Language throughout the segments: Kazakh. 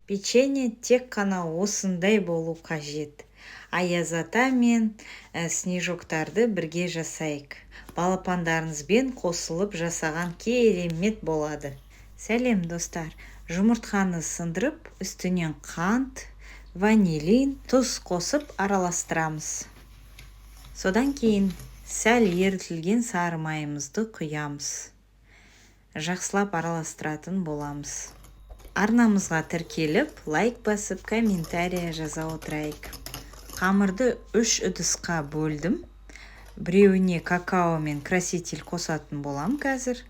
Печенье тек қана осындай болу қажет. Аяз ата мен снежоктарды бірге жасайық. Балапандарыңызбен қосылып жасаған керемет болады. Сәлем достар. Жұмыртқаны сындырып, үстінен қант, ванилин, тұз қосып араластырамыз. Содан кейін сәл ерітілген сары майымызды құямыз. Жақсылап араластыратын боламыз. Арнамызға тіркеліп, лайк басып, комментария жаза отырайық. Қамырды 3 ыдысқа бөлдім. Біреуіне какао мен краситель қосатын болам қазір.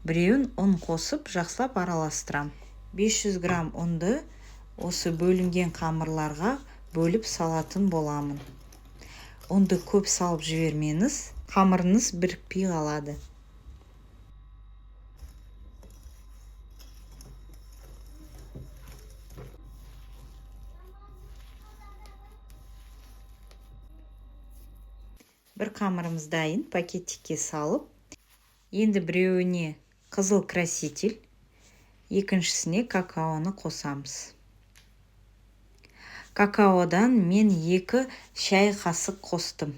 Біреуін ұн қосып, жақсылап араластырам. 500 грамм ұнды осы бөлінген қамырларға бөліп салатын боламын. Ұнды көп салып жібермеңіз, қамырыңыз бірікпей қалады. Бір қамырымыз дайын, пакетикке салып, енді біреуіне қызыл краситель, екіншісіне какаоны қосамыз. Какаодан мен 2 шай қасық қостым.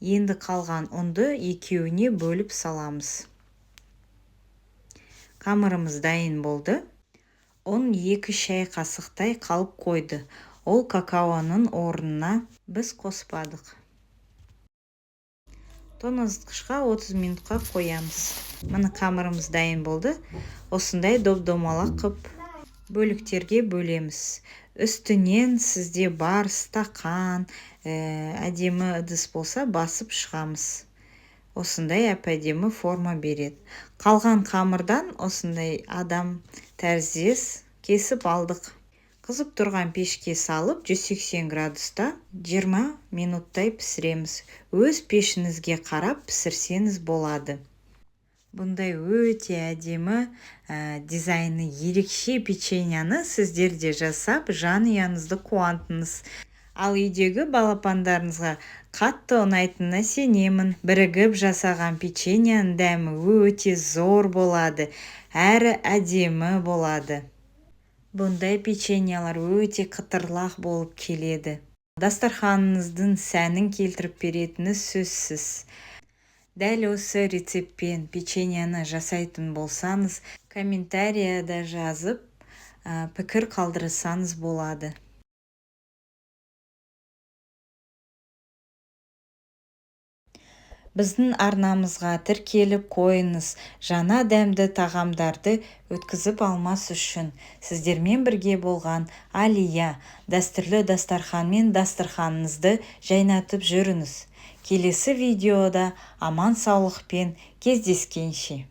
Енді қалған ұнды екеуіне бөліп саламыз. Қамырымыз дайын болды. Ұн 2 шай қасықтай қалып қойды. Ол какаоның орнына біз қоспадық. Тоңазытқышқа 30 минутқа қоямыз. Міне қамырымыз дайын болды. Осындай доп-домалақ қып бөліктерге бөлеміз. Үстінен сізде бар стақан, әдемі ыдыс болса басып шығамыз. Осындай әп-әдемі форма береді. Қалған қамырдан осындай адам тәріздес кесіп алдық. Қызып тұрған пешке салып 180 градуста 20 минуттай пісіреміз. Өз пешіңізге қарап пісірсеңіз болады. Бұндай өте әдемі дизайны ерекше печеньяны сіздер де жасап, жанұяңызды қуантыңыз. Ал үйдегі балапандарыңызға қатты ұнайтынына сенемін. Бірігіп жасаған печеньяның дәмі өте зор болады, әрі әдемі болады. Бұндай печеньялар өте қытырлақ болып келеді. Дастарханыңыздың сәнін келтіріп беретіні сөзсіз. Дәл осы рецептпен печеньяны жасайтын болсаңыз, комментарияда жазып, пікір қалдырсаңыз болады. Біздің арнамызға тіркеліп қойыңыз. Жаңа дәмді тағамдарды өткізіп алмас үшін сіздермен бірге болған Алия. Дәстүрлі дастарханмен дастарханыңызды жайнатып жүріңіз. Келесі видеода аман саулықпен кездескенше.